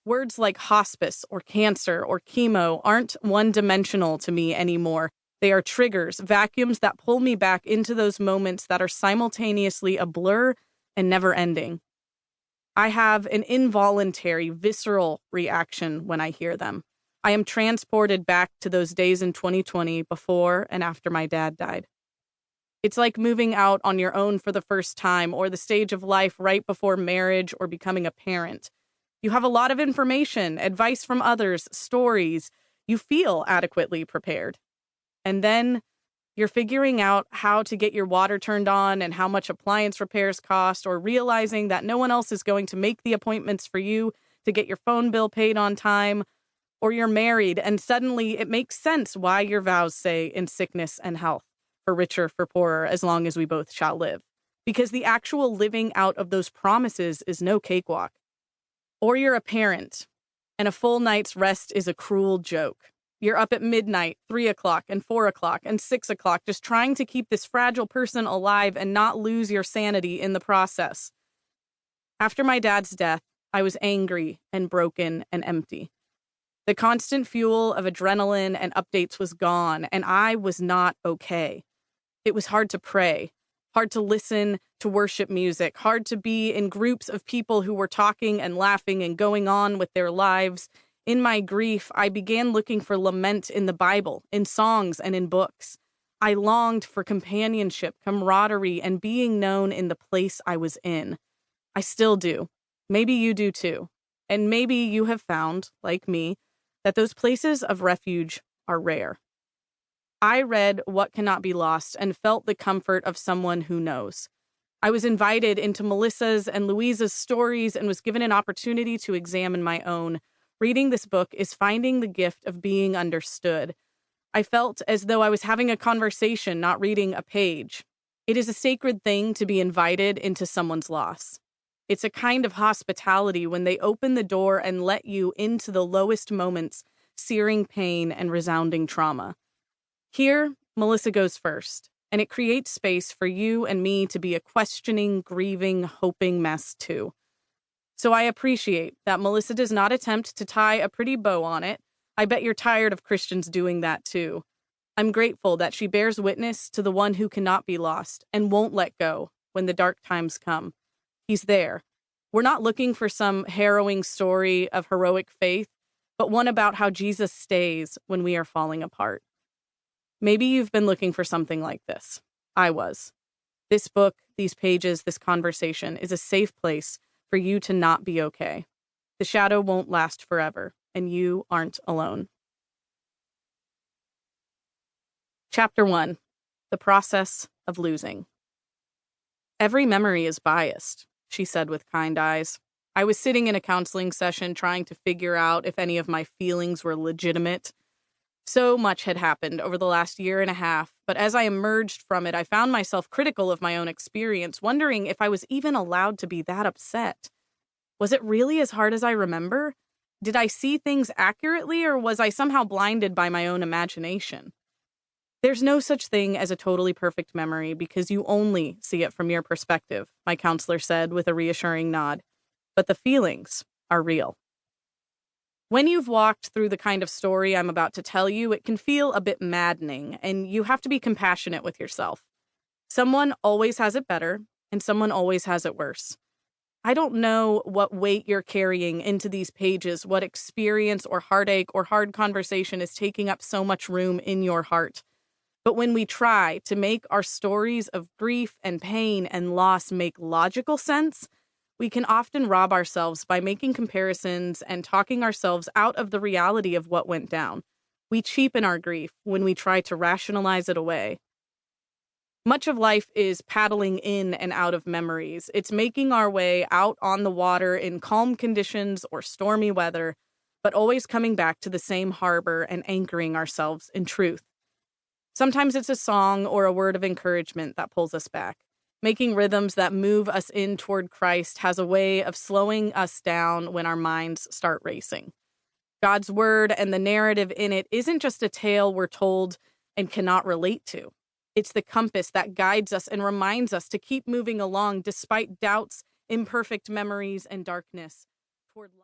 Words like hospice or cancer or chemo aren't one-dimensional to me anymore. They are triggers, vacuums that pull me back into those moments that are simultaneously a blur and never-ending. I have an involuntary, visceral reaction when I hear them. I am transported back to those days in 2020 before and after my dad died. It's like moving out on your own for the first time, or the stage of life right before marriage or becoming a parent. You have a lot of information, advice from others, stories. You feel adequately prepared. And then you're figuring out how to get your water turned on and how much appliance repairs cost, or realizing that no one else is going to make the appointments for you to get your phone bill paid on time. Or you're married and suddenly it makes sense why your vows say in sickness and health, for richer, for poorer, as long as we both shall live. Because the actual living out of those promises is no cakewalk. Or you're a parent, and a full night's rest is a cruel joke. You're up at midnight, 3 o'clock, and 4 o'clock, and 6 o'clock, just trying to keep this fragile person alive and not lose your sanity in the process. After my dad's death, I was angry and broken and empty. The constant fuel of adrenaline and updates was gone, and I was not okay. It was hard to pray, hard to listen to worship music, hard to be in groups of people who were talking and laughing and going on with their lives. In my grief, I began looking for lament in the Bible, in songs and in books. I longed for companionship, camaraderie, and being known in the place I was in. I still do. Maybe you do too. And maybe you have found, like me, that those places of refuge are rare. I read What Cannot Be Lost and felt the comfort of someone who knows. I was invited into Melissa's and Louisa's stories and was given an opportunity to examine my own. Reading this book is finding the gift of being understood. I felt as though I was having a conversation, not reading a page. It is a sacred thing to be invited into someone's loss. It's a kind of hospitality when they open the door and let you into the lowest moments, searing pain and resounding trauma. Here, Melissa goes first, and it creates space for you and me to be a questioning, grieving, hoping mess too. So I appreciate that Melissa does not attempt to tie a pretty bow on it. I bet you're tired of Christians doing that too. I'm grateful that she bears witness to the one who cannot be lost and won't let go when the dark times come. He's there. We're not looking for some harrowing story of heroic faith, but one about how Jesus stays when we are falling apart. Maybe you've been looking for something like this. I was. This book, these pages, this conversation is a safe place for you to not be okay. The shadow won't last forever, and you aren't alone. Chapter 1. The Process of Losing. Every memory is biased, she said with kind eyes. I was sitting in a counseling session trying to figure out if any of my feelings were legitimate. So much had happened over the last year and a half, but as I emerged from it, I found myself critical of my own experience, wondering if I was even allowed to be that upset. Was it really as hard as I remember? Did I see things accurately, or was I somehow blinded by my own imagination? There's no such thing as a totally perfect memory because you only see it from your perspective, my counselor said with a reassuring nod. But the feelings are real. When you've walked through the kind of story I'm about to tell you, it can feel a bit maddening, and you have to be compassionate with yourself. Someone always has it better, and someone always has it worse. I don't know what weight you're carrying into these pages, what experience or heartache or hard conversation is taking up so much room in your heart. But when we try to make our stories of grief and pain and loss make logical sense, we can often rob ourselves by making comparisons and talking ourselves out of the reality of what went down. We cheapen our grief when we try to rationalize it away. Much of life is paddling in and out of memories. It's making our way out on the water in calm conditions or stormy weather, but always coming back to the same harbor and anchoring ourselves in truth. Sometimes it's a song or a word of encouragement that pulls us back. Making rhythms that move us in toward Christ has a way of slowing us down when our minds start racing. God's word and the narrative in it isn't just a tale we're told and cannot relate to. It's the compass that guides us and reminds us to keep moving along despite doubts, imperfect memories, and darkness toward light.